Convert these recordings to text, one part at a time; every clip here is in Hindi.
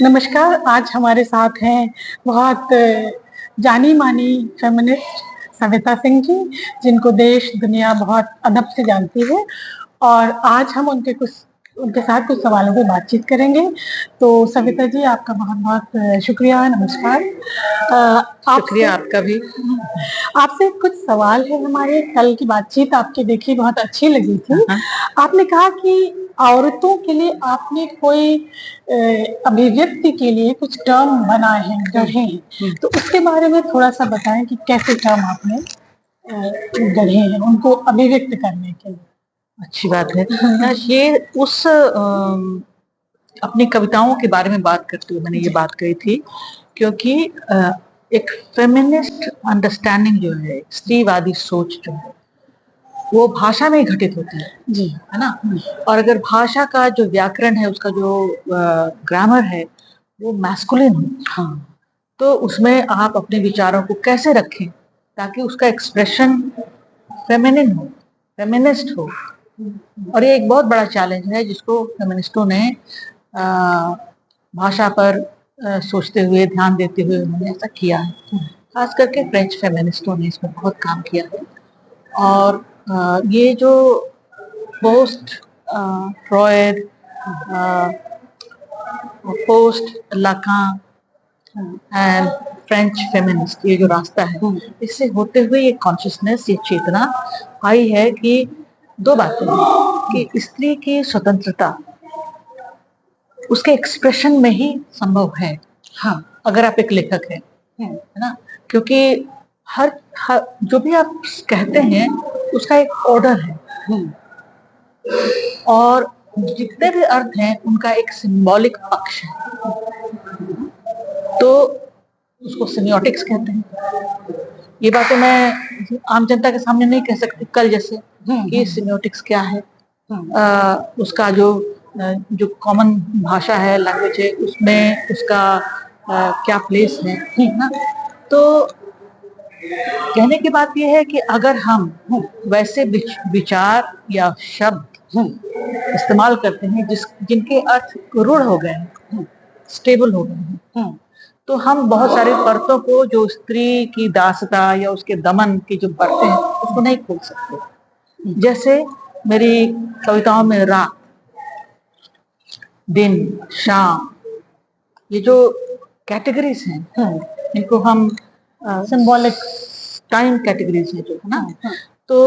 नमस्कार, आज हमारे साथ हैं बहुत जानी-मानी फेमिनिस्ट सविता सिंह जी, जिनको देश दुनिया बहुत अदब से जानती है और आज हम उनके साथ कुछ सवालों पे बातचीत करेंगे। तो सविता जी आपका बहुत-बहुत शुक्रिया, नमस्कार। शुक्रिया आपका भी। आपसे कुछ सवाल है हमारे, कल की बातचीत आपकी देखी बहुत अच्छी लगी थी। आपने कहा कि औरतों के लिए आपने कोई अभिव्यक्ति के लिए कुछ टर्म बनाए हैं, गढ़े हैं, तो उसके बारे में थोड़ा-सा बताएँ कि कैसे टर्म आपने गढ़े हैं उनको अभिव्यक्त करने के लिए? अच्छी बात है। ये उस अपनी कविताओं के बारे में बात करते हुए मैंने ये बात कही थी क्योंकि एक फेमिनिस्ट अंडरस्टैंडिंग जो है, स्त्रीवादी सोच जो है, वो भाषा में ही घटित होती है जी, है ना। और अगर भाषा का जो व्याकरण है, उसका जो ग्रामर है, वो मैस्कुलिन हो, हाँ, तो उसमें आप अपने विचारों को कैसे रखें ताकि उसका एक्सप्रेशन फेमिनिन हो, फेमिनिस्ट हो। और ये एक बहुत बड़ा चैलेंज है जिसको फेमिनिस्टों ने भाषा पर सोचते हुए, ध्यान देते हुए उन्होंने ऐसा किया है। खास करके फ्रेंच फेमिनिस्टों ने इसमें बहुत काम किया है। और ये जो post Freud, post Lacan and French feminist, ये जो रास्ता है, इससे होते हुए ये कॉन्शियसनेस, ये चेतना आई है कि दो बातें हैं कि स्त्री की स्वतंत्रता उसके एक्सप्रेशन में ही संभव है। हाँ, अगर आप एक लेखक हैं, है ना, क्योंकि हर जो भी आप कहते हैं उसका एक ऑर्डर है और जितने भी अर्थ हैं उनका एक सिंबॉलिक पक्ष है, तो उसको सेमियोटिक्स कहते हैं। ये बातें मैं आम जनता के सामने नहीं कह सकती कल जैसे कि सेमियोटिक्स क्या है, उसका जो कॉमन भाषा है, लैंग्वेज है, उसमें उसका क्या प्लेस है ना। तो कहने की बात यह है कि अगर हम वैसे विचार या शब्द इस्तेमाल करते हैं जिनके अर्थ रूढ़ हो गए हैं, स्टेबल हो गए हैं, तो हम बहुत सारी परतों को, जो स्त्री की दासता या उसके दमन की जो परतें हैं, उसको नहीं खोल सकते। जैसे मेरी कविताओं में रात, दिन, शाम, ये जो कैटेगरीज हैं, इनको हम सिंबॉलिक टाइम कैटेगरीज है जो, है ना। तो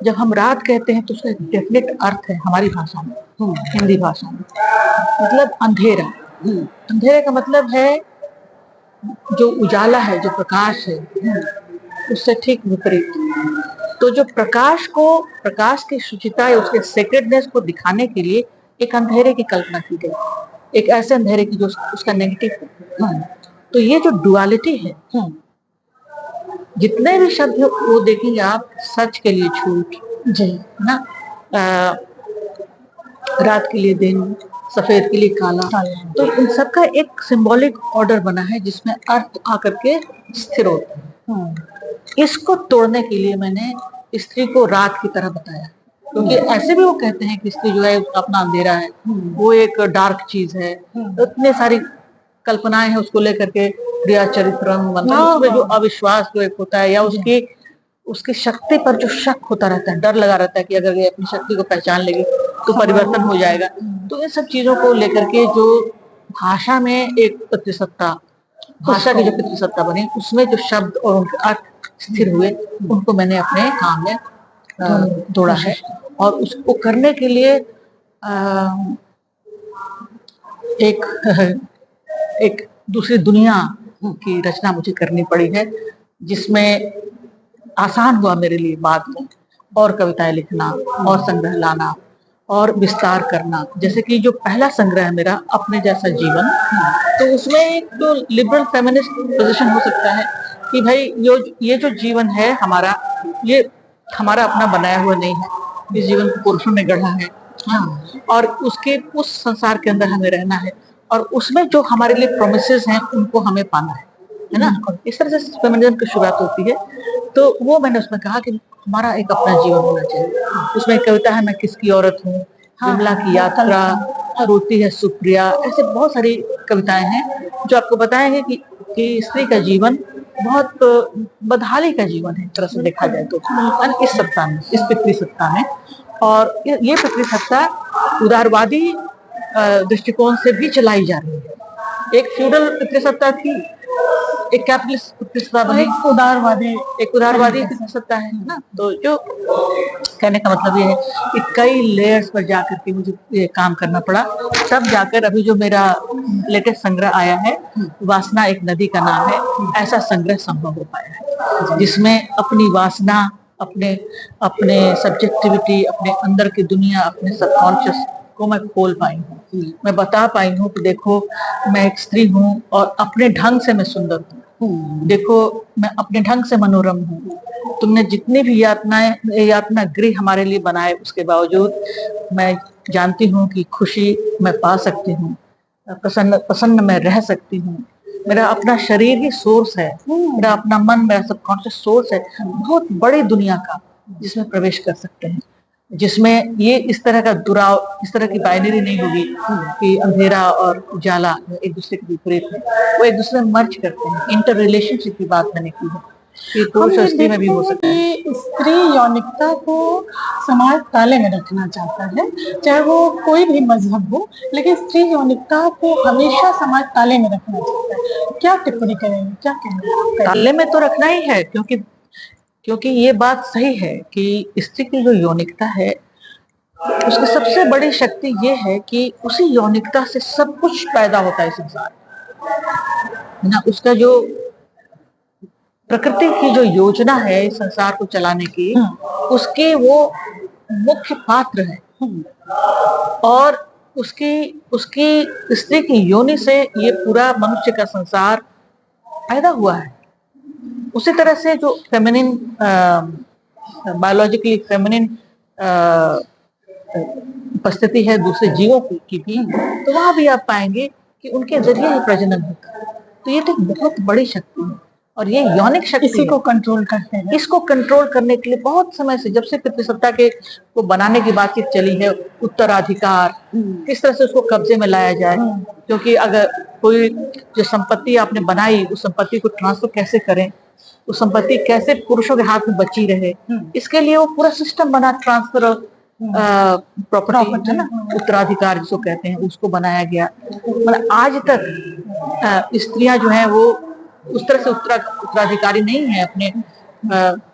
जब हम रात कहते हैं तो उसका एक डेफिनेट अर्थ है हमारी भाषा में, हिंदी भाषा में, मतलब अंधेरा। अंधेरे का मतलब है जो उजाला है, जो प्रकाश है, उससे ठीक विपरीत। तो जो प्रकाश की शुचिता या उसके सेक्रेडनेस को दिखाने के लिए एक अंधेरे की कल्पना की गई, एक ऐसे अंधेरे की जो उसका नेगेटिव है। तो ये जो डुअलिटी है, जितने भी शब्द वो देखेंगे आप, सच के लिए झूठ, जी ना, रात के लिए दिन, सफेद के लिए काला, तो इन सबका एक सिंबॉलिक ऑर्डर बना है जिसमें अर्थ आकर के स्थिर होते हैं। इसको तोड़ने के लिए मैंने स्त्री को रात की तरह बताया, क्योंकि ऐसे भी वो कहते हैं कि स्त्री जो है अपना अंधेरा है, वो एक डार्क चीज है। तो इतने सारी कल्पनाएं हैं उसको लेकर के, प्रिया चरित्रम, मतलब उसमें जो अविश्वास जो एक होता है या उसकी शक्ति पर जो शक होता रहता है, डर लगा रहता है कि अगर ये अपनी शक्ति को पहचान लेगी तो परिवर्तन हो जाएगा। तो इन सब चीजों को लेकर के जो भाषा में एक पितृसत्ता, भाषा की जो पितृसत्ता बनी, उसमें जो शब्द और उनके अर्थ स्थिर हुए, उनको मैंने अपने काम में तोड़ा है। और उसको करने के लिए एक दूसरी दुनिया की रचना मुझे करनी पड़ी है, जिसमें आसान हुआ मेरे लिए बाद में और कविताएं लिखना और संग्रह लाना और विस्तार करना। जैसे कि जो पहला संग्रह है मेरा, अपने जैसा जीवन, तो उसमें एक तो लिबरल फेमिनिस्ट पोजीशन हो सकता है कि भाई ये जो जीवन है हमारा, ये हमारा अपना बनाया हुआ नहीं है, इस जीवन को पुरुषों ने गढ़ा है, हाँ, और उस संसार के अंदर हमें रहना है और उसमें जो हमारे लिए प्रोमिसेस हैं उनको हमें पाना है ना। और इस तरह से फेमिनिज्म की शुरुआत होती है। तो वो मैंने उसमें कहा कि हमारा एक अपना जीवन होना चाहिए। उसमें एक कविता है, मैं किसकी औरत हूँ, विमला की यात्रा, रोती है सुप्रिया, ऐसे बहुत सारी कविताएं हैं जो आपको बताएंगे कि स्त्री का जीवन बहुत बदहाली का जीवन है, एक तरह से देखा जाए तो इस सत्ता में, इस पितृ सत्ता में। और ये पितृ सत्ता उदारवादी दृष्टिकोण से भी चलाई जा रही है। एक फ्यूडल पितृ सत्ता थी, एक कैपिटलिस्ट पितृ सत्ता बनी, एक उदारवादी पितृ सत्ता है ना। तो जो कहने का मतलब ये है कि कई लेयर्स पर जाकर के मुझे ये काम करना पड़ा, तब जाकर अभी जो मेरा लेटेस्ट संग्रह आया है, वासना एक नदी का नाम है, ऐसा संग्रह संभव हो पाया है जिसमें अपनी वासना, अपने अपने सब्जेक्टिविटी, अपने अंदर की दुनिया, अपने सबकॉन्शियस को मैं खोल पाई हूँ। मैं बता पाई हूँ कि देखो मैं एक स्त्री हूँ और अपने ढंग से मैं सुंदर हूँ, देखो मैं अपने ढंग से मनोरम हूँ। तुमने जितनी भी यातना गृह हमारे लिए बनाए, उसके बावजूद मैं जानती हूँ कि खुशी मैं पा सकती हूँ, प्रसन्न मैं रह सकती हूँ। मेरा अपना शरीर ही सोर्स है, मेरा अपना मन, मेरा सबकॉन्शियस सोर्स है बहुत बड़ी दुनिया का, जिसमें प्रवेश कर सकते हैं, जिसमें ये इस तरह का दुराव, इस तरह की बाइनरी नहीं होगी कि अंधेरा और उजाला एक दूसरे के विपरीत है, वो एक दूसरे में मर्ज करते हैं। इंटर रिलेशनशिप की बात मैंने की है, ये पुरुष और स्त्री में भी हो सकता है। स्त्री यौनिकता को समाज ताले में रखना चाहता है, चाहे वो कोई भी मजहब हो, लेकिन स्त्री यौनिकता को हमेशा समाज ताले में रखना चाहता है। क्या टिप्पणी करेंगे, क्या कहेंगे? ताले में तो रखना ही है, क्योंकि ये बात सही है कि स्त्री की जो यौनिकता है, उसकी सबसे बड़ी शक्ति ये है कि उसी यौनिकता से सब कुछ पैदा होता है संसार ना। उसका जो प्रकृति की जो योजना है संसार को चलाने की, उसके वो मुख्य पात्र है, और उसकी स्त्री की योनि से ये पूरा मनुष्य का संसार पैदा हुआ है। उसी तरह से जो फेमिनिन, बायोलॉजिकली फेमिनिन उपस्थिति है दूसरे जीवों की भी, तो वहां भी आप पाएंगे कि उनके जरिए ही प्रजनन होता है। तो ये तो बहुत बड़ी शक्ति है, और ये यौनिक शक्ति इसी को कंट्रोल करते हैं। इसको कंट्रोल करने के लिए बहुत समय से, जब से पितृसत्ता के को बनाने की बातचीत चली है, उत्तराधिकार किस तरह से उसको कब्जे में लाया जाए, क्योंकि अगर कोई जो संपत्ति आपने बनाई, उस संपत्ति को ट्रांसफर कैसे करें, उस संपत्ति कैसे पुरुषों के हाथ में बची रहे, इसके लिए वो पूरा सिस्टम बना, ट्रांसफर ऑफ प्रॉपर्टी है ना, उत्तराधिकार जिसको कहते हैं, उसको बनाया गया। मतलब आज तक स्त्रियां जो है वो उस तरह से उत्तराधिकारी नहीं है अपने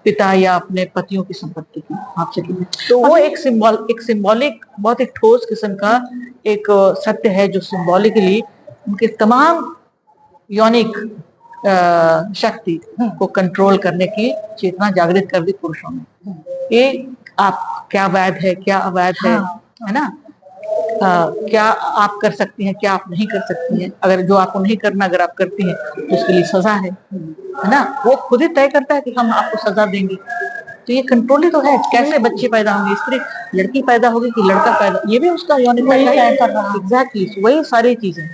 पिता या अपने पतियों की संपत्ति की, आपसे। तो वो एक सिंबॉलिक बहुत एक ठोस किस्म का एक सत्य है, जो सिंबॉलिकली उनके तमाम यौनिक शक्ति को कंट्रोल करने की चेतना जागृत कर दी पुरुषों में। ये आप क्या वैध है, क्या अवैध है ना, क्या आप कर सकती हैं, क्या आप नहीं कर सकती हैं। अगर जो आपको नहीं करना अगर आप करती हैं तो उसके लिए सजा है ना, वो खुद ही तय करता है कि हम आपको सजा देंगे। तो ये कंट्रोल ही तो है, कैसे बच्चे पैदा होंगे, स्त्री लड़की पैदा होगी कि लड़का पैदा, ये भी उसका यौनिक तय कर रहा है। एग्जैक्टली, वही सारी चीजें।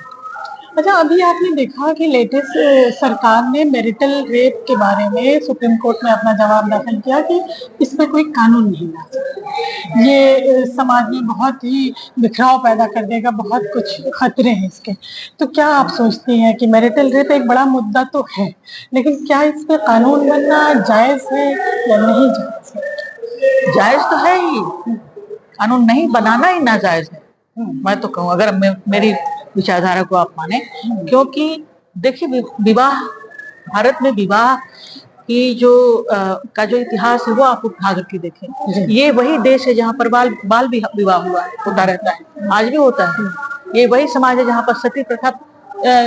अच्छा, अभी आपने देखा कि लेटेस्ट सरकार ने मैरिटल रेप के बारे में सुप्रीम कोर्ट में अपना जवाब दाखिल किया कि इस पर कोई कानून नहीं ला सकता, ये समाज में बहुत ही बिखराव पैदा कर देगा, बहुत कुछ खतरे हैं इसके। तो क्या आप सोचती हैं कि मैरिटल रेप एक बड़ा मुद्दा तो है, लेकिन क्या इस पर कानून बनना जायज है या नहीं जायज है? जायज तो है ही, कानून नहीं बनाना ही नाजायज है, मैं तो कहूँ, अगर मेरी विचारधारा को आप माने। क्योंकि देखिए, विवाह, भारत में विवाह की जो का जो इतिहास है वो आप उठा करके देखें, ये वही देश है जहाँ पर बाल विवाह होता रहता है, आज भी होता है। ये वही समाज है जहाँ पर सती प्रथा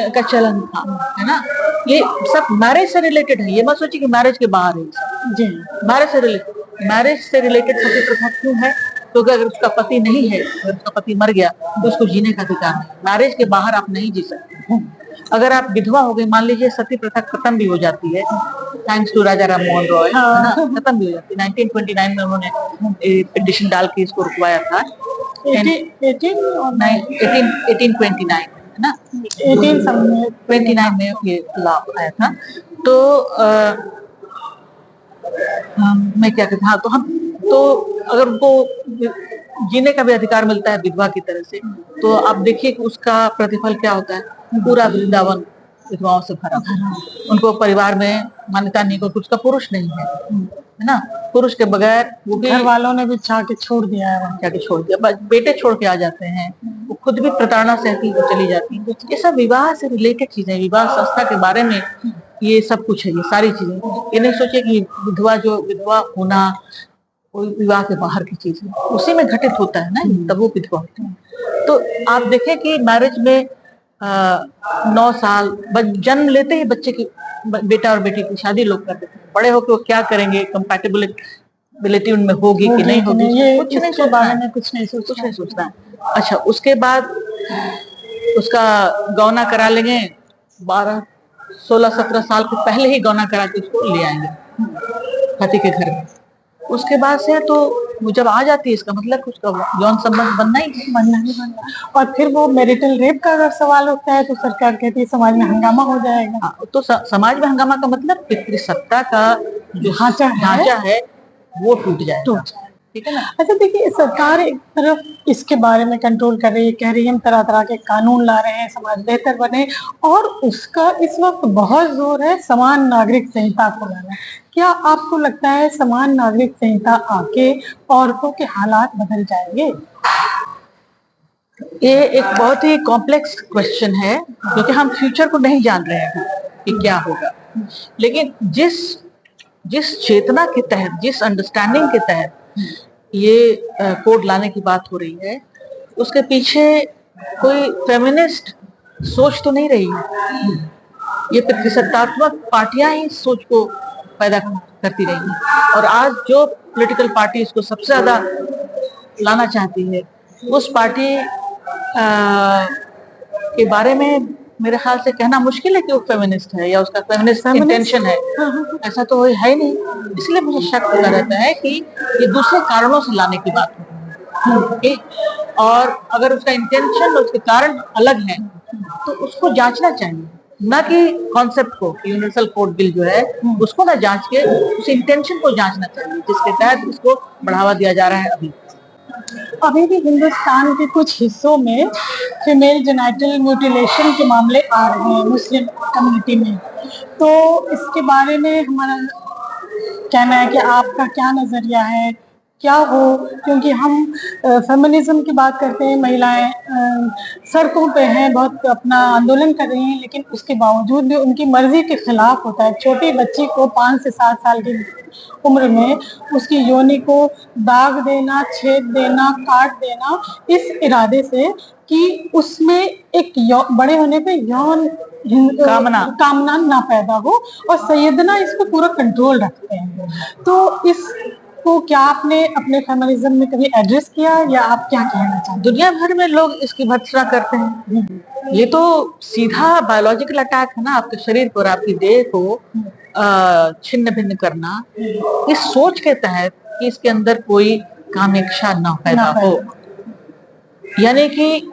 का चलन था, है ना। ये सब मैरिज से रिलेटेड है, ये मत सोचिए कि मैरिज के बाहर है। जी, मैरिज से रिलेटेड सती प्रथा क्यों है? क्योंकि अगर उसका पति नहीं है, अगर उसका पति मर गया तो उसको जीने का अधिकार नहीं, मैरिज के बाहर आप नहीं जी सकते। अगर आप विधवा हो गई, मान लीजिए सती प्रथा खत्म भी हो जाती है, थैंक्स टू राजा राम मोहन रॉय, खत्म भी हो जाती है। 1929 में उन्होंने पिटिशन डाल के इसको रुकवाया था, 1829 है ना, 1829 में ये लॉ आया था। तो मैं क्या कहता, हाँ, तो अगर उनको जीने का भी अधिकार मिलता है विधवा की तरह से, तो आप देखिए कि उसका प्रतिफल क्या होता है। पूरा वृंदावन विधवाओं से भरा हुआ है। उनको परिवार में मान्यता नहीं, कोई उसका पुरुष नहीं है ना, पुरुष के बगैर वो भी घर वालों ने भी चाह के छोड़ दिया है वहाँ। जाके छोड़ दिया, बेटे छोड़ के आ जाते हैं, वो खुद भी प्रताड़ना सहती वो चली जाती है। ये सब विवाह से रिलेटेड चीजें, विवाह संस्था के बारे में ये सब कुछ है, ये सारी चीजें। ये नहीं सोचे कि विधवा होना कोई विवाह के बाहर की चीज है, उसी में घटित होता है ना, तब वो विधवा होती है। तो आप देखें कि मैरिज में 9 साल जन्म लेते ही बच्चे की, बेटा और बेटी की शादी लोग कर देते हैं। बड़े होकर वो क्या करेंगे, कंपैटिबिलिटी उनमें होगी कि नहीं होगी, कुछ नहीं सोचना है। अच्छा, उसके बाद उसका गौना करा लेंगे, 12 16 17 साल के पहले ही गौना करा के उसको ले आएंगे पति के घर में। उसके बाद से तो वो जब आ जाती है, इसका मतलब उसका यौन संबंध बनना ही और फिर वो मैरिटल रेप का अगर सवाल उठता है तो सरकार कहती है समाज में हंगामा हो जाएगा। तो समाज में हंगामा का मतलब पितृसत्ता का जो ढांचा है वो टूट जाएगा, ठीक है ना। अच्छा देखिए, सरकार एक तरफ इसके बारे में कंट्रोल कर रही है, कह रही है हम तरह तरह के कानून ला रहे हैं, समाज बेहतर बने, और उसका इस वक्त बहुत जोर है समान नागरिक संहिता को लाना। क्या आपको लगता है समान नागरिक संहिता आके औरतों के हालात बदल जाएंगे? ये एक बहुत ही कॉम्प्लेक्स क्वेश्चन है, क्योंकि हम फ्यूचर को नहीं जान रहे हैं कि क्या होगा। लेकिन जिस चेतना के तहत, जिस अंडरस्टैंडिंग के तहत ये कोड लाने की बात हो रही है, उसके पीछे कोई फेमिनिस्ट सोच तो नहीं रही है। ये पितृसत्तात्मक पार्टियां ही सोच को पैदा करती रही हैं, और आज जो पॉलिटिकल पार्टी इसको सबसे ज्यादा लाना चाहती है, उस पार्टी के बारे में मेरे ख्याल से कहना मुश्किल है कि वो फेमिनिस्ट है या उसका फेमिनिस्ट इंटेंशन है। ऐसा तो है ही नहीं। इसलिए मुझे शक होता रहता है कि ये दूसरे कारणों से लाने की बात है, और अगर उसका इंटेंशन और उसके कारण अलग है तो उसको जांचना चाहिए, ना कि कॉन्सेप्ट को। यूनिवर्सल कोड बिल जो है उसको ना जांच के उस इंटेंशन को जांचना चाहिए जिसके तहत इसको बढ़ावा दिया जा रहा है। अभी भी हिंदुस्तान के कुछ हिस्सों में फीमेल जेनिटल म्यूटिलेशन के मामले आ रहे हैं मुस्लिम कम्युनिटी में, तो इसके बारे में हमारा कहना है कि आपका क्या नजरिया है, क्या हो? क्योंकि हम फेमिनिज्म की बात करते हैं, महिलाएं सड़कों पे हैं, बहुत अपना आंदोलन कर रही हैं, लेकिन उसके बावजूद भी उनकी मर्जी के खिलाफ होता है। छोटी बच्ची को 5 से 7 साल की उम्र में उसकी योनि को दाग देना, छेद देना, काट देना, इस इरादे से कि उसमें एक बड़े होने पे यौन कामना ना पैदा हो, और सैयदना इसको पूरा कंट्रोल रखते हैं। तो इस को क्या आपने अपने फेमिनिज्म में कभी एड्रेस किया, या आप क्या कहना चाहते हैं? दुनिया भर में लोग इसकी भर्त्सना करते हैं। ये तो सीधा बायोलॉजिकल अटैक है ना, आपके शरीर पर, आपकी देह को छिन्न भिन्न करना, इस सोच के तहत कि इसके अंदर कोई कामेक्षा ना पैदा हो। यानी कि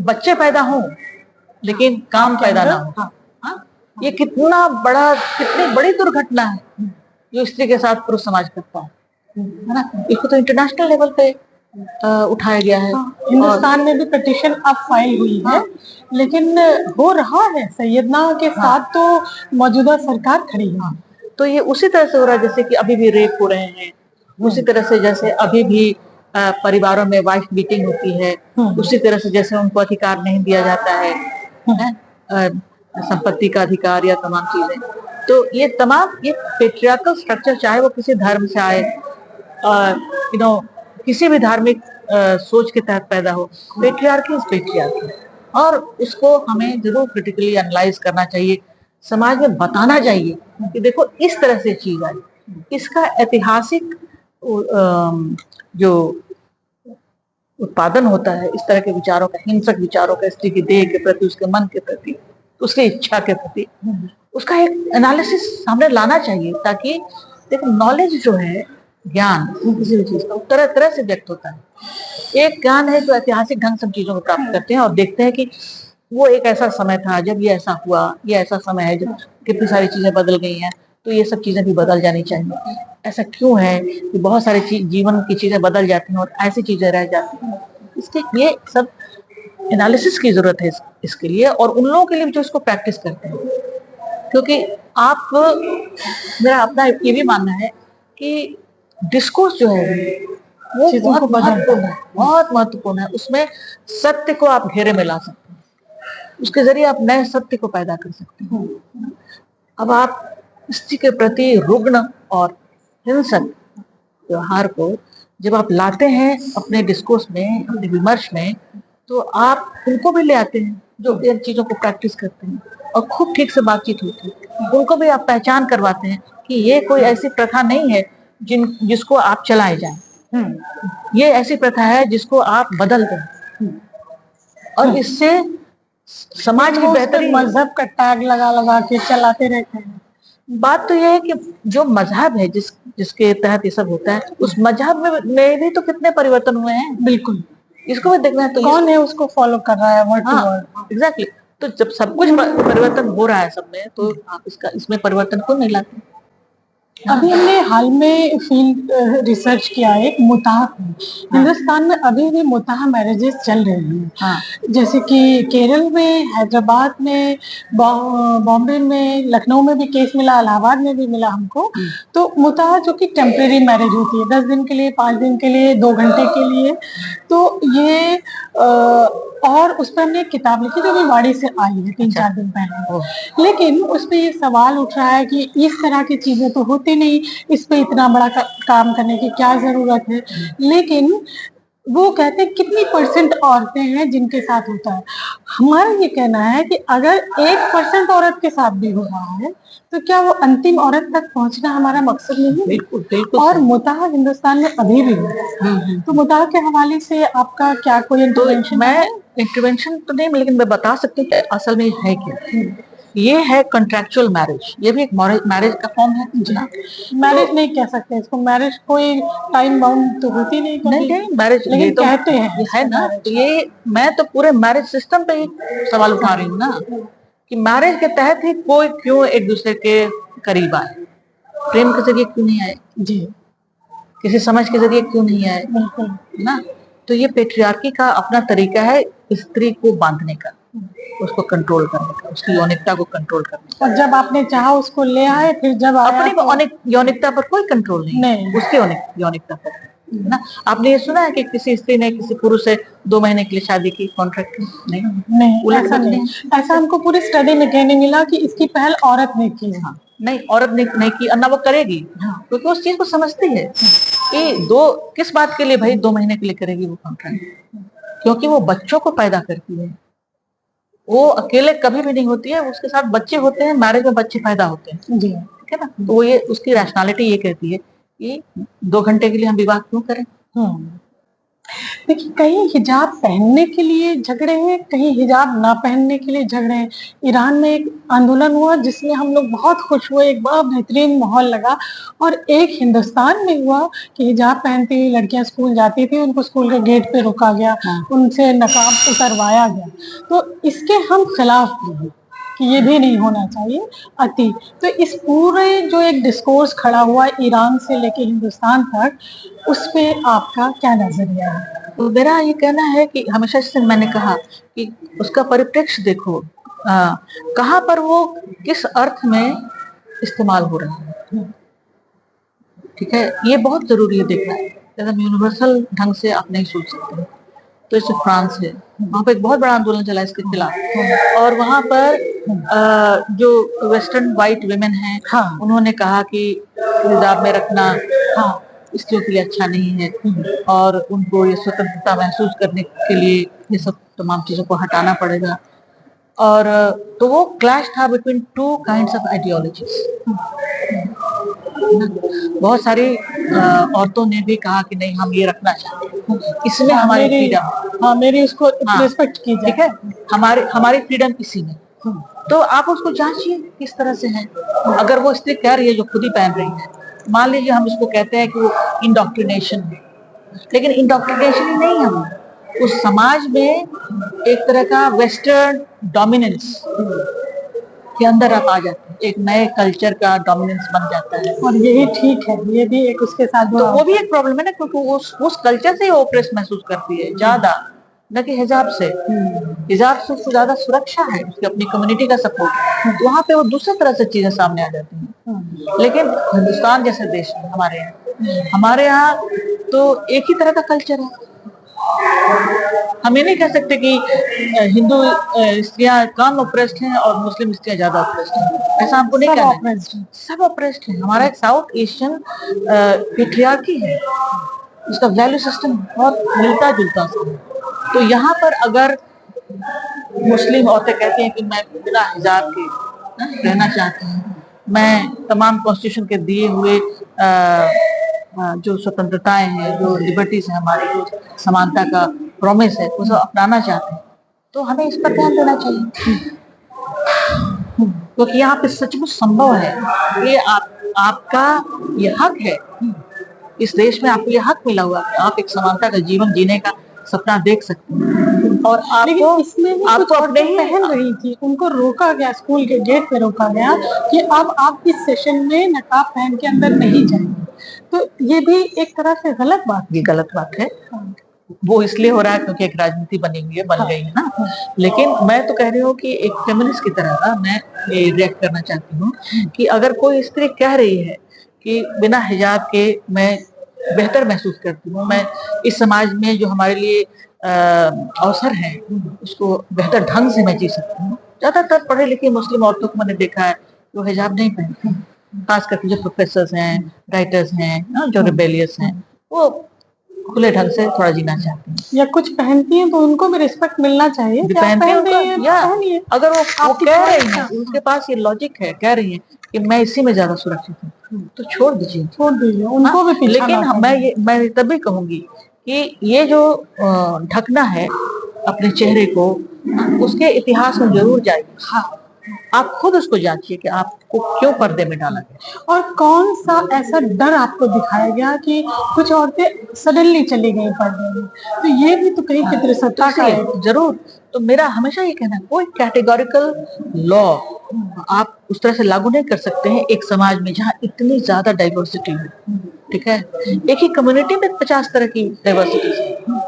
बच्चे पैदा हो लेकिन काम पैदा ना हो। ये कितनी बड़ी दुर्घटना है जो स्त्री के साथ पुरुष समाज करता है ना। इसको तो इंटरनेशनल लेवल पे उठाया गया है। हिंदुस्तान में भी पिटीशन अब फाइल हुई है, लेकिन हो रहा है सैयदना के साथ तो मौजूदा सरकार खड़ी है। तो ये उसी तरह से हो रहा है जैसे कि अभी भी रेप हो रहे हैं, उसी तरह से जैसे अभी भी परिवारों में वाइफ बीटिंग होती है, उसी तरह से जैसे उनको अधिकार नहीं दिया जाता है, संपत्ति का अधिकार या तमाम चीजें। तो ये पेट्रियार्कल स्ट्रक्चर, चाहे वो किसी धर्म से आए, किसी भी धार्मिक सोच के तहत पैदा हो, पेट्रियार्की इज पेट्रियार्की, और इसको हमें जरूर क्रिटिकली एनालाइज करना चाहिए, समाज में बताना चाहिए कि देखो इस तरह से चीज आई। इसका ऐतिहासिक जो उत्पादन होता है इस तरह के विचारों का, हिंसक विचारों का, स्त्री की देह के प्रति, उसके मन के प्रति, उसकी इच्छा के प्रति, उसका एक एनालिसिस सामने लाना चाहिए, ताकि देखो नॉलेज जो है, ज्ञान किसी भी चीज का तरह तरह से व्यक्त होता है। एक ज्ञान है जो ऐतिहासिक ढंग से चीजों को प्राप्त करते हैं और देखते हैं कि वो एक ऐसा समय था जब ये ऐसा हुआ, ये ऐसा समय है जब कितनी सारी चीजें बदल गई हैं, तो ये सब चीजें भी बदल जानी चाहिए। ऐसा क्यों है कि बहुत सारी जीवन की चीजें बदल जाती हैं और ऐसी चीजें रह जाती हैं। इसके ये सब एनालिसिस की जरूरत है इसके लिए, और उन लोगों के लिए जो इसको प्रैक्टिस करते हैं। क्योंकि आप, मेरा अपना ये भी मानना है कि डिस्कोर्स जो है वो चीजों को बहुत महत्वपूर्ण है। उसमें सत्य को आप घेरे में ला सकते हैं, उसके जरिए आप नए सत्य को पैदा कर सकते हैं। अब आप स्त्री के प्रति रुग्ण और हिंसक व्यवहार को जब आप लाते हैं अपने डिस्कोर्स में, अपने विमर्श में, तो आप उनको भी ले आते हैं जो इन चीजों को प्रैक्टिस करते हैं, और खूब ठीक से बातचीत होती है। उनको भी आप पहचान करवाते हैं कि ये कोई ऐसी प्रथा नहीं है जिसको आप चलाए जाएं, ये ऐसी प्रथा है जिसको आप बदल दें, और इससे समाज की बेहतरी। मजहब का टैग लगा लगा के चलाते रहते हैं। बात तो यह है कि जो मजहब है जिसके तहत ये सब होता है, उस मजहब में भी तो कितने परिवर्तन हुए हैं। बिल्कुल, इसको भी देखना है। तो कौन है उसको फॉलो कर रहा है वर्ड टू वर्ड। एग्जैक्टली। तो जब सब कुछ परिवर्तन हो रहा है सब में, तो आप इसमें परिवर्तन क्यों नहीं लाते? अभी हमने हाल में फील्ड रिसर्च किया है मुताह में। हिंदुस्तान में अभी भी मुताह मैरिजेस चल रही हैं। जैसे कि केरल में, हैदराबाद में, बॉम्बे में, लखनऊ में भी केस मिला, इलाहाबाद में भी मिला हमको। तो मुताह जो कि टेम्परेरी मैरिज होती है, 10 दिन के लिए, 5 दिन के लिए, 2 घंटे के लिए। तो ये और उस पर हमने एक किताब लिखी जो अभी वाड़ी से आई है 3-4 दिन पहले। लेकिन उस पर ये सवाल उठ रहा है कि इस तरह की चीजें तो होती नहीं, इस पे इतना बड़ा काम करने की क्या जरूरत है। लेकिन वो कहते हैं कितनी % औरतें हैं जिनके साथ होता है। हमारा ये कहना है कि अगर 1% औरत के साथ भी हो रहा है, तो क्या वो अंतिम औरत तक पहुंचना हमारा मकसद नहीं है? बिल्कुल। और मुताह हिंदुस्तान में अभी भी है। तो मुताह के हवाले से आपका क्या कोई इंटरवेंशन? मैं इंटरवेंशन तो नहीं, लेकिन मैं बता सकती हूँ कि असल में है क्या। ये है कॉन्ट्रैक्चुअल मैरिज। ये भी एक मैरिज का फॉर्म है। मैरिज नहीं कह सकते इसको, मैरिज कोई टाइम बाउंड तो होती नहीं। नहीं मैरिज, लेकिन तो कहते हैं ये है ना। तो ये मैं तो पूरे मैरिज सिस्टम पे ही सवाल उठा रही हूँ ना, कि मैरिज के तहत ही कोई क्यों एक दूसरे के करीब आए, प्रेम के जरिए क्यों नहीं आए जी, किसी समझ के जरिए क्यों नहीं आए। बिल्कुल ना। तो ये पेट्रियार्की का अपना तरीका है स्त्री को बांधने का, उसको कंट्रोल करने का, उसकी यौनिकता को कंट्रोल करने का। और जब आपने चाहा उसको ले आए, फिर जब अपनी यौनिकता पर कोई कंट्रोल नहीं। उसकी यौनिकता पर ना। आपने ये सुना है कि किसी स्त्री ने किसी पुरुष से 2 महीने के लिए शादी की, कॉन्ट्रैक्ट नहीं, ऐसा नहीं। ऐसा हमको पूरी स्टडी में कहने मिला कि इसकी पहल औरत ने की है। नहीं, औरत ने नहीं की, और ना वो करेगी, क्योंकि उस चीज को समझती है कि किस बात के लिए भाई 2 महीने के लिए करेगी वो कॉन्ट्रैक्ट, क्योंकि वो बच्चों को पैदा करती है। वो अकेले कभी भी नहीं होती है, उसके साथ बच्चे होते हैं, मैरिज में बच्चे पैदा होते हैं जी, ठीक है ना। तो वो ये उसकी रैशनैलिटी ये कहती है कि 2 घंटे के लिए हम विवाह क्यों करें। देखिए, कहीं हिजाब पहनने के लिए झगड़े हैं, कहीं हिजाब ना पहनने के लिए झगड़े हैं। ईरान में एक आंदोलन हुआ जिसमें हम लोग बहुत खुश हुए, एक बहुत बेहतरीन माहौल लगा। और एक हिंदुस्तान में हुआ कि हिजाब पहनती हुई लड़कियां स्कूल जाती थी, उनको स्कूल के गेट पे रोका गया, उनसे नकाब उतरवाया गया। तो इसके हम खिलाफ थे कि ये भी नहीं होना चाहिए अति। तो इस पूरे जो एक डिस्कोर्स खड़ा हुआ ईरान से लेके हिंदुस्तान तक, उस पे आपका क्या नजरिया है? तो मेरा ये कहना है कि हमेशा से मैंने कहा कि उसका परिप्रेक्ष्य देखो, कहाँ पर वो किस अर्थ में इस्तेमाल हो रहा है, ठीक है। ये बहुत जरूरी है देखना। एकदम यूनिवर्सल ढंग से आप नहीं सोच सकते। तो जैसे फ्रांस है, वहाँ पे एक बहुत बड़ा आंदोलन चला इसके खिलाफ, और वहाँ पर जो वेस्टर्न वाइट विमेन हैं, उन्होंने कहा कि हिजाब में रखना स्त्रियों के लिए अच्छा नहीं है, और उनको ये स्वतंत्रता महसूस करने के लिए ये सब तमाम चीजों को हटाना पड़ेगा। और तो वो क्लैश था बिटवीन 2 काइंड्स ऑफ आइडियोलॉजीज। बहुत सारी औरतों ने भी कहा कि नहीं, हम ये रखना चाहते हैं, इसमें हमारी फ्रीडम, मेरी उसको रिस्पेक्ट कीजिए, ठीक है, हमारी फ्रीडम इसी में। तो आप उसको जांचिए किस तरह से है। अगर वो स्त्री कह रही है जो खुद ही पहन रही है, मान लीजिए हम इसको कहते हैं कि वो इंडोक्ट्रिनेशन है, लेकिन इंडोक्ट्रिनेशन ही नहीं है, उस समाज में एक तरह का वेस्टर्न डोमिनेंस के अंदर आप आ जाते हैं, एक नए कल्चर का डोमिनेंस बन जाता है। और यही ठीक है, ये भी एक उसके साथ तो जुड़ा वो भी एक प्रॉब्लम है ना, क्योंकि वो उस कल्चर से ओप्रेस महसूस करती है ज्यादा, न कि हिजाब से। हिजाब से उसको ज्यादा सुरक्षा है, उसकी अपनी कम्युनिटी का सपोर्ट है, तो वहां पे वो दूसरी तरह से चीजें सामने आ जाती हैं। लेकिन हिंदुस्तान जैसे देश में हमारे यहाँ तो एक ही तरह का कल्चर है। हम ये नहीं कह सकते कि हिंदू स्त्रियां कम ऑप्रेस्ड हैं और मुस्लिम स्त्रियां ज्यादा ऑप्रेस्ड हैं, ऐसा हमको नहीं सब कहना है। oppressed हैं। सब ऑप्रेस्ड है। हमारा एक साउथ एशियन पेट्रियार्की है, उसका वैल्यू सिस्टम बहुत मिलता जुलता सा है। तो यहाँ पर अगर मुस्लिम औरतें कहती हैं कि मैं बिना हिजाब के रहना चाहती हूँ, मैं तमाम कॉन्स्टिट्यूशन के दिए हुए जो स्वतंत्रताएं हैं, जो लिबर्टीज हैं, हमारी जो समानता का प्रॉमिस है, उसे अपनाना चाहते हैं, तो हमें इस पर ध्यान देना चाहिए। क्योंकि यहाँ पे सचमुच संभव है, ये आपका ये हक है। इस देश में आपको ये हक मिला हुआ है, आप एक समानता का जीवन जीने का सपना देख सकते हैं। और लेकिन आपको इसमें भी कुछ आपको अपने औरतें ही पहन रही थी, उनको रोका गया, स्कूल के गेट पे रोका गया कि अब आप इस सेशन में नकाब पहन के अंदर नहीं जाएंगे। तो ये भी एक तरह से गलत बात ये गलत बात है। वो इसलिए हो रहा है क्योंकि एक राजनीति बनी हुई है, बन गई है ना। लेकिन मैं तो कह रही हूँ कि एक फेमिनिस्ट की तरह ना मैं ये रिएक्ट करना चाहती हूँ कि अगर कोई स्त्री कह रही है कि बिना हिजाब के मैं बेहतर महसूस करती हूँ, मैं इस समाज में जो हमारे लिए अवसर है उसको बेहतर ढंग से मैं जी सकती हूँ। ज्यादातर पढ़े लिखे मुस्लिम औरतों को मैंने देखा है वो हिजाब नहीं पहनती, खास करके जो प्रोफेसर्स हैं, राइटर्स हैं, जो रिबेलियस हैं, वो खुले ढंग से थोड़ा जीना चाहती हैं। या कुछ पहनती हैं तो उनको भी रिस्पेक्ट मिलना चाहिए कि आप पहन रही हैं तो या पहनिए। अगर वो आपकी कह रही choice हैं, है। उनके पास ये लॉजिक है, कह रही हैं कि मैं इसी में ज्यादा सुरक्षित हूँ, तो छोड़ दीजिए। छोड़ दीजिए, उनको भी पीछा लेकिन ना मैं तभी कहूंगी कि ये जो ढकना है अपने चेहरे को, उसके इतिहास में जरूर जाइए। हाँ, आप खुद उसको जांचिए कि आपको क्यों पर्दे में डाला गया। और कौन सा ऐसा डर आपको दिखाया गया कि कुछ औरतें सडनली चली गई पर्दे में, तो ये भी तो कहीं फितरसता का है। जरूर। तो मेरा हमेशा ये कहना है, कोई कैटेगोरिकल लॉ आप उस तरह से लागू नहीं कर सकते हैं एक समाज में जहाँ इतनी ज्यादा डाइवर्सिटी है। ठीक है, एक ही कम्युनिटी में 50 तरह की डाइवर्सिटी है।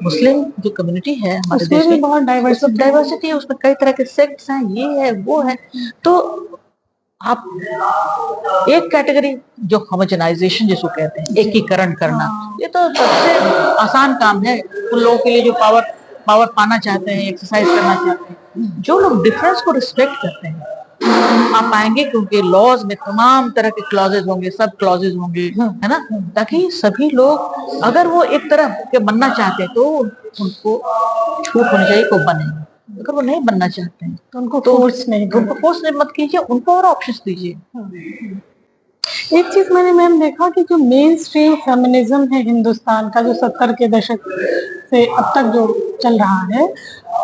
मुस्लिम जो कम्युनिटी है हमारे उसमें देश भी में, बहुत डाइवर्सिटी है, उसमें कई तरह के सेक्ट्स हैं, ये है वो है। तो आप एक कैटेगरी जो होमोजेनाइजेशन जिसको कहते हैं, एकीकरण करना, ये तो सबसे आसान काम है उन लोगों के लिए जो पावर पाना चाहते हैं, एक्सरसाइज करना चाहते हैं। जो लोग डिफरेंस को रिस्पेक्ट करते हैं, आप पाएंगे क्योंकि लॉज में तमाम तरह के क्लॉजेज होंगे, सब क्लॉजेज होंगे, है ना, ताकि सभी लोग अगर वो एक तरह के बनना चाहते हैं तो उनको छूट होनी चाहिए को बने। अगर वो नहीं बनना चाहते हैं तो उनको फोर्स नहीं मत कीजिए, उनको और ऑप्शंस दीजिए। एक चीज मैंने मैम देखा कि जो मेन स्ट्रीम फेमिनिज्म है हिंदुस्तान का, जो 70 के दशक से अब तक जो चल रहा है,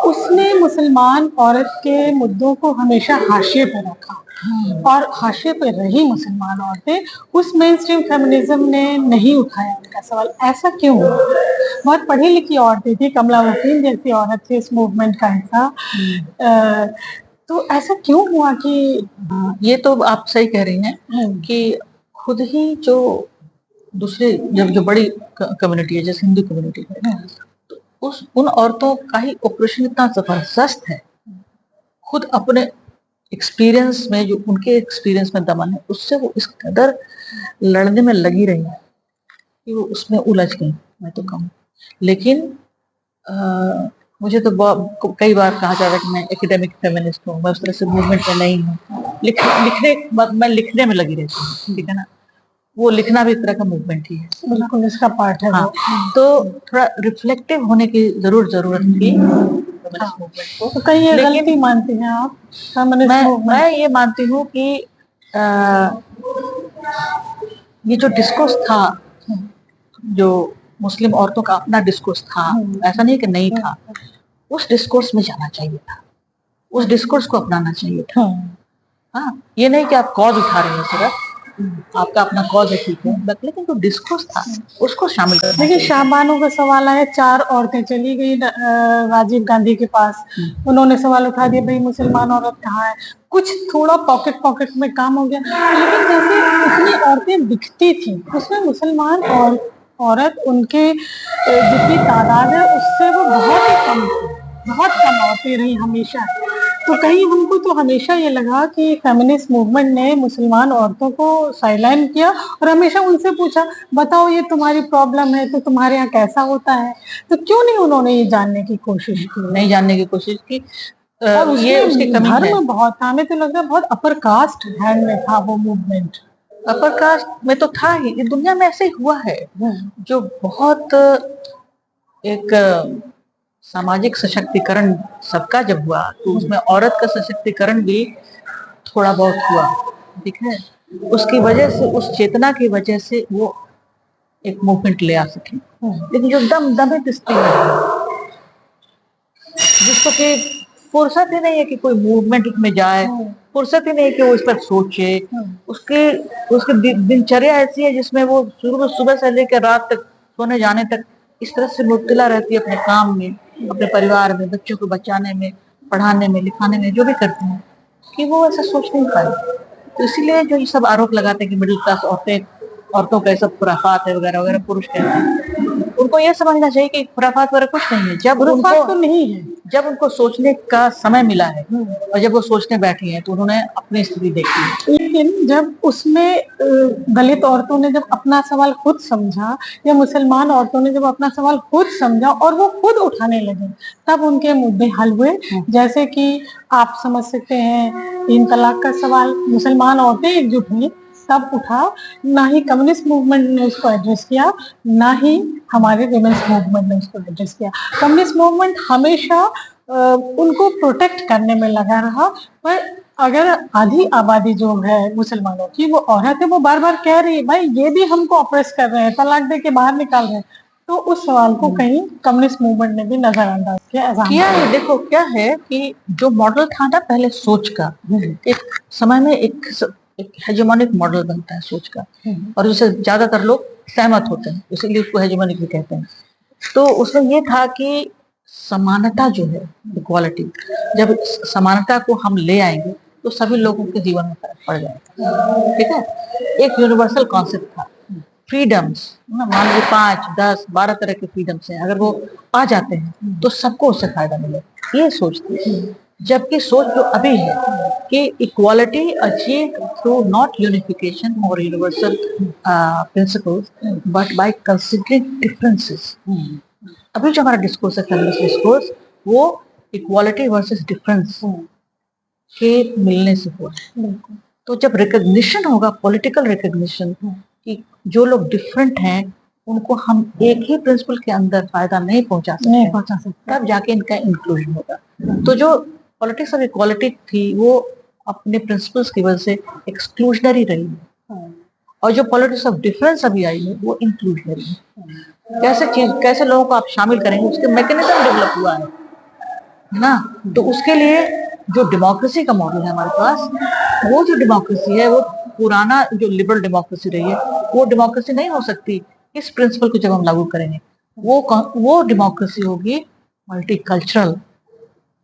उसने मुसलमान औरत के मुद्दों को हमेशा हाशिए पे रखा और हाशिए पे रही मुसलमान औरतें। उस मेन स्ट्रीम फेमिनिज्म ने नहीं उठाया उनका सवाल। ऐसा क्यों हुआ? बहुत पढ़ी लिखी औरतें थी, कमला वकील जैसी औरत थी इस मूवमेंट का हिस्सा। तो ऐसा क्यों हुआ कि ये तो आप सही कह रही हैं कि खुद ही जो दूसरे जब जो बड़ी कम्युनिटी है जैसे हिंदू कम्युनिटी है, तो उन औरतों का ही ऑपरेशन इतना जबरदस्त है, खुद अपने एक्सपीरियंस में, जो उनके एक्सपीरियंस में दमन है, उससे वो इस कदर लड़ने में लगी रही है कि वो उसमें उलझ गई, मैं तो कहूँ। लेकिन मुझे तो कई बार कहा जा रहा है कि मैं एकेडमिक फेमिनिस्ट हूँ, मैं उस तरह से मूवमेंट में नहीं हूँ। मैं लिखने में लगी रहती हूँ, ठीक है ना, वो लिखना भी एक तरह का मूवमेंट ही है, बिल्कुल इसका पार्ट है। हाँ, तो थोड़ा रिफ्लेक्टिव होने की जरूरत थी मूवमेंट को। तो कहीं ये गलती मानती हैं आप? मैं ये मानती हूँ कि ये जो डिस्कोर्स था, जो मुस्लिम औरतों का अपना डिस्कोर्स था, ऐसा नहीं कि नहीं था, उस डिस्कोर्स में जाना चाहिए था, उस डिस्कोर्स को अपनाना चाहिए था। हाँ, ये नहीं कि आप कॉज उठा रहे हैं सिर्फ, आपका अपना कॉज है, ठीक है, बट लेकिन जो डिस्कोर्स था उसको शामिल करना देखिए चाहिए। शाहबानो का सवाल आया, 4 औरतें चली गई राजीव गांधी के पास, उन्होंने सवाल उठा दिया भाई मुसलमान औरत कहाँ है, कुछ थोड़ा पॉकेट में काम हो गया, लेकिन जैसे इतनी औरतें दिखती थी उसमें मुसलमान और औरत उनके जितनी तादाद है उससे वो बहुत ही कम थी, बहुत कम औरतें रही हमेशा। तो कहीं हमको तो हमेशा ये लगा कि फेमिनिस्ट मूवमेंट ने मुसलमान औरतों को साइडलाइन किया और हमेशा उनसे पूछा बताओ ये तुम्हारी प्रॉब्लम है तो तुम्हारे यहाँ कैसा होता है, तो क्यों नहीं उन्होंने ये जानने की कोशिश की, नहीं जानने की कोशिश की। और ये उसकी उसमें कमी है। धर्म बहुत था, हमें तो लग रहा है बहुत अपर कास्ट हैंड में था वो मूवमेंट। अपर कास्ट में तो था ही, ये दुनिया में ऐसे ही हुआ है, जो बहुत एक सामाजिक सशक्तिकरण सबका जब हुआ तो उसमें औरत का सशक्तिकरण भी थोड़ा बहुत हुआ, ठीक है, उसकी वजह से, उस चेतना की वजह से वो एक मूवमेंट ले आ सके। लेकिन जो दमित स्त्री है जिसको कि फुर्सत ही नहीं है कि कोई मूवमेंट में जाए, फुर्सत ही नहीं है कि वो इस पर सोचे, उसकी उसकी दिनचर्या ऐसी है जिसमें वो सुबह से लेकर रात तक सोने जाने तक इस तरह से मुब्तला रहती है अपने काम में, अपने परिवार में, बच्चों को बचाने में, पढ़ाने में, लिखाने में, जो भी करते हैं, कि वो ऐसा सोच नहीं पाए। तो इसीलिए जो ये सब आरोप लगाते हैं कि मिडिल क्लास औरतों का सब खुराफात है वगैरह वगैरह, पुरुष कहते हैं, उनको ये समझना चाहिए कि खुराफात वगैरह कुछ नहीं है। जब खुराफात उनको तो नहीं है, जब उनको सोचने का समय मिला है और जब वो सोचने बैठी हैं तो उन्होंने अपनी स्थिति देखी है। लेकिन जब उसमें दलित औरतों ने जब अपना सवाल खुद समझा या मुसलमान औरतों ने जब अपना सवाल खुद समझा और वो खुद उठाने लगे तब उनके मुद्दे हल हुए। जैसे कि आप समझ सकते हैं 3 तलाक का सवाल मुसलमान औरतें एकजुट हुई तब उठा, ना ही कम्युनिस्ट मूवमेंट ने उसको एड्रेस किया, ना ही हमारे विमेंस मूवमेंट ने उसको एड्रेस किया। कम्युनिस्ट मूवमेंट हमेशा उनको प्रोटेक्ट करने में लगा रहा, पर अगर आधी आबादी जो है मुसलमानों की वो औरत है, वो बार बार कह रही है भाई ये भी हमको ऑप्रेस कर रहे हैं, तलाक दे के बाहर निकाल रहे हैं, तो उस सवाल को कहीं कम्युनिस्ट मूवमेंट ने भी नजरअंदाज किया है। देखो क्या है कि जो मॉडल था ना पहले सोच का, एक समय में एक हेजेमोनिक मॉडल बनता है सोच का, और जिससे ज्यादातर लोग सहमत होते हैं, इसीलिए उसको हेजेमोनिक भी कहते हैं। तो उसमें ये था कि समानता जो है, इक्वालिटी, जब समानता को हम ले आएंगे तो सभी लोगों के जीवन में फर्क पड़ जाएगा, ठीक है। एक यूनिवर्सल कॉन्सेप्ट था फ्रीडम्स, मान लीजिए 5, 10, 12 तरह के फ्रीडम्स हैं, अगर वो आ जाते हैं तो सबको उससे फायदा मिले, ये सोच थी। जबकि सोच जो अभी है कि equality achieve through not unification और universal principles but by considering differences. अभी जो हमारा डिस्कोर्स है, फेमिनिस्ट डिस्कोर्स, वो इक्वालिटी वर्सेस डिफरेंस के मिलने से हुआ है। तो जब रिकग्निशन होगा, पॉलिटिकल रिकग्निशन, कि जो लोग डिफरेंट हैं उनको हम एक ही प्रिंसिपल के अंदर फायदा नहीं पहुंचा सकते, तब जाके इनका इंक्लूजन होगा। तो जो पॉलिटिक्स ऑफ इक्वालिटी थी वो अपने प्रिंसिपल्स की वजह से एक्सक्लूजनरी रही है, और जो पॉलिटिक्स ऑफ डिफरेंस अभी आई है वो इंक्लूजनरी है। कैसे लोगों को आप शामिल करेंगे, उसके मैकेनिज्म डेवलप हुआ है ना। तो उसके लिए जो डेमोक्रेसी का मॉडल है हमारे पास, वो जो डेमोक्रेसी है वो पुराना जो लिबरल डेमोक्रेसी रही है, वो डेमोक्रेसी नहीं हो सकती इस प्रिंसिपल को जब हम लागू करेंगे। वो डेमोक्रेसी होगी मल्टीकल्चरल,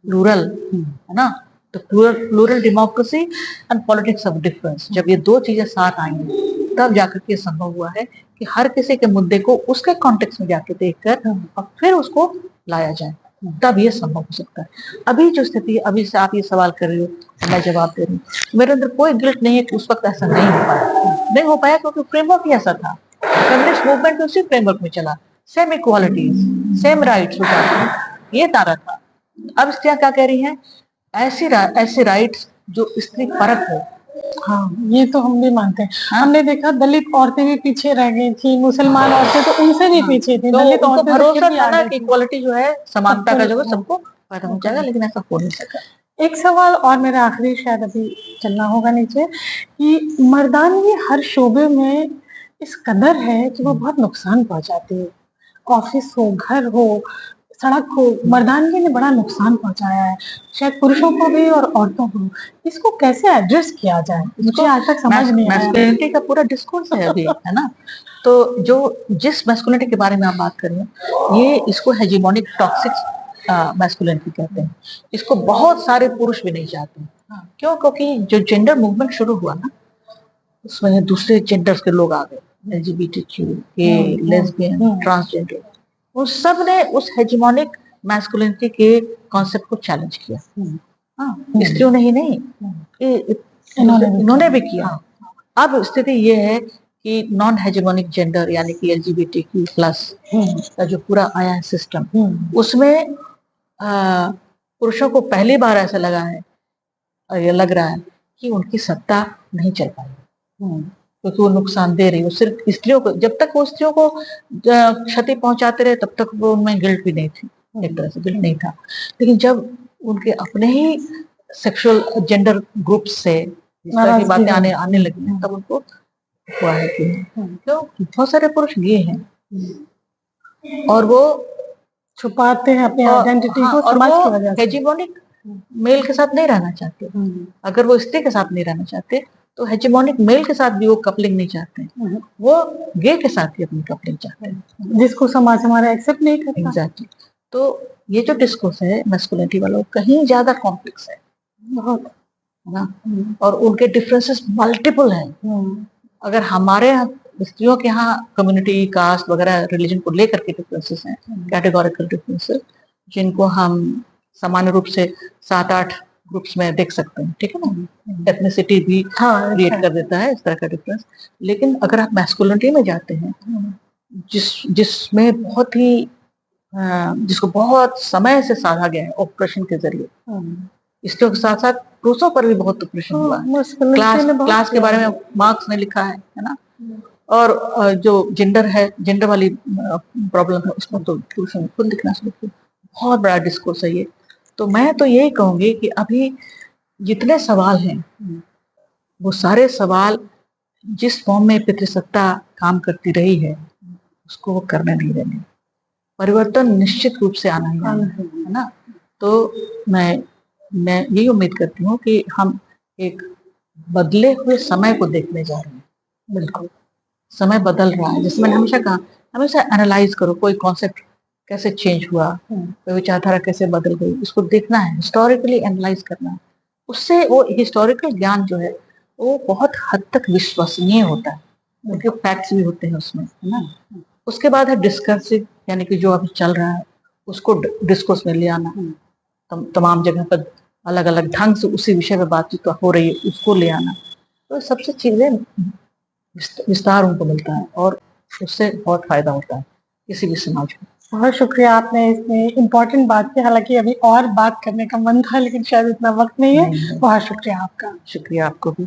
प्लूरल, है ना। तो plural democracy and politics of difference, जब ये दो चीजें साथ आएंगी तब जाकर के संभव हुआ है कि हर किसी के मुद्दे को उसके कॉन्टेक्स्ट में जाके देखकर और फिर उसको लाया जाए, तब ये संभव हो सकता है। अभी जो स्थिति, अभी से आप ये सवाल कर रही हो मैं जवाब दे रही हूँ, मेरे अंदर कोई गिल्ट नहीं है कि उस वक्त ऐसा नहीं हो पाया क्योंकि फ्रेमवर्क ही ऐसा था। फेमिनिस्ट मूवमेंट उसी फ्रेमवर्क में चला, सेम इक्वालिटीज, सेम राइट्स, ये नारा था। अब स्त्रियां क्या कह रही हैं, ऐसे राइट्स जो स्त्री परक हो। हाँ, ये तो हम भी मानते हैं। हमने देखा दलित औरतें भी पीछे रह गई थी, मुसलमान औरतें तो उनसे भी पीछे थी, तो दलित उनको औरतें तो भरोसा फिर भी था ना आगे कि थी। इक्वालिटी जो है, समानता का जो है, सबको फायदा पहुंचाएगा, लेकिन ऐसा हो नहीं सका। एक सवाल और मेरा आखिरी, शायद अभी चलना होगा नीचे, कि मर्दानगी हर शोबे में इस कदर है कि वो बहुत नुकसान पहुंचाती है, ऑफिस हो, घर हो, सड़क को मर्दानगी ने बड़ा नुकसान पहुंचाया है, शायद पुरुषों को भी और औरतों को। इसको कैसे एड्रेस किया जाए, मुझे आज तक समझ नहीं आया। मैस्कुलिनिटी का पूरा डिस्कोर्स है अभी, है ना। तो जो जिस मैस्कुलिनिटी के बारे में आप बात कर रहे हैं, ये इसको हेजिमोनिक टॉक्सिक मैस्कुलिनिटी कहते हैं। इसको बहुत सारे पुरुष भी नहीं चाहते। क्यों? क्योंकि जो जेंडर मूवमेंट शुरू हुआ ना, उसमें दूसरे जेंडर्स के लोग आ गए, LGBTQ, गे, लेस्बियन, ट्रांसजेंडर, उस सब ने उस हेजिमोनिक मैस्कुलिनिटी के कॉन्सेप्ट को चैलेंज किया। हाँ, स्त्रियों ने ही नहीं, इन्होंने भी किया। अब स्थिति ये है कि नॉन हेजिमोनिक जेंडर यानी कि LGBTQ+ का जो पूरा आया है सिस्टम, उसमें पुरुषों को पहली बार ऐसा लगा है, और ये लग रहा है कि उनकी सत्ता नहीं चल पाई, क्योंकि वो नुकसान दे रही है। सिर्फ स्त्रियों को, जब तक वो स्त्रियों को क्षति पहुंचाते रहे, तब तक वो उनमें गिल्ट भी नहीं थी, एक तरह से गिल्ट नहीं था। लेकिन जब उनके अपने ही सेक्सुअल जेंडर ग्रुप से इस तरह की बातें आने लगी, तब उनको हुआ है कि क्यों बहुत सारे पुरुष गे हैं और वो छुपाते हैं अपनी आइडेंटिटी को समाज की वजह से। हेजिमोनिक मेल के साथ नहीं रहना चाहते। अगर वो स्त्री के साथ नहीं रहना चाहते, तो हेजिमोनिक मेल के साथ भी वो कपलिंग नहीं चाहते, वो गे के साथ ही अपनी कपलिंग चाहते हैं, जिसको समाज हमारा एक्सेप्ट नहीं करता। एग्जैक्टली। तो ये जो डिस्कोर्स है मैस्कुलिनिटी वालों, कहीं ज्यादा कॉम्प्लेक्स है बहुत, है ना, और उनके डिफरेंसेस मल्टीपल हैं। अगर हमारे यहाँ स्त्रियों के यहाँ कम्युनिटी, कास्ट वगैरह, रिलीजन को लेकर के डिफरेंसेस हैं, कैटेगोरिकल डिफरेंसेस, जिनको हम सामान्य रूप से 7-8 ग्रुप्स में देख सकते हैं, ठीक है ना। एथनिसिटी भी क्रिएट कर देता है इस तरह का डिफरेंस। लेकिन अगर आप मैस्कुलिनिटी में जाते हैं, जिसमें बहुत ही जिसको बहुत समय से साधा गया है ऑपरेशन के जरिए, स्त्रियों के साथ साथ पुरुषों पर भी बहुत ऑपरेशन हुआ है। क्लास के बारे में मार्क्स ने लिखा है ना। और जो जेंडर है, जेंडर वाली प्रॉब्लम है, उसमें तो पुरुषों ने खुद लिखना शुरू किया। बहुत बड़ा डिस्कोर्स है ये। तो मैं तो यही कहूंगी कि अभी जितने सवाल हैं, वो सारे सवाल जिस फॉर्म में पितृसत्ता काम करती रही है, उसको वो करने नहीं देंगे। परिवर्तन निश्चित रूप से आना ही है ना। तो मैं यही उम्मीद करती हूँ कि हम एक बदले हुए समय को देखने जा रहे हैं। बिल्कुल समय बदल रहा है। जैसे मैंने हमेशा कहा, हमेशा एनालाइज करो, कोई कॉन्सेप्ट कैसे चेंज हुआ, कोई विचारधारा कैसे बदल गई, इसको देखना है, हिस्टोरिकली एनालाइज करना है। उससे वो हिस्टोरिकल ज्ञान जो है वो बहुत हद तक विश्वसनीय होता है, क्योंकि फैक्ट्स भी होते हैं उसमें, है ना। उसके बाद है डिस्कर्सिव, यानी कि जो अभी चल रहा है उसको डिस्कोर्स में ले आना, तमाम जगह पर अलग अलग ढंग से उसी विषय में बातचीत हो रही है, उसको ले आना। तो सबसे चीजें विस्तार उनको मिलता है और उससे बहुत फायदा होता है किसी भी समाज को। बहुत शुक्रिया, आपने इसमें इम्पोर्टेंट बात की। हालांकि अभी और बात करने का मन था, लेकिन शायद इतना वक्त नहीं है। बहुत शुक्रिया आपका। शुक्रिया आपको भी।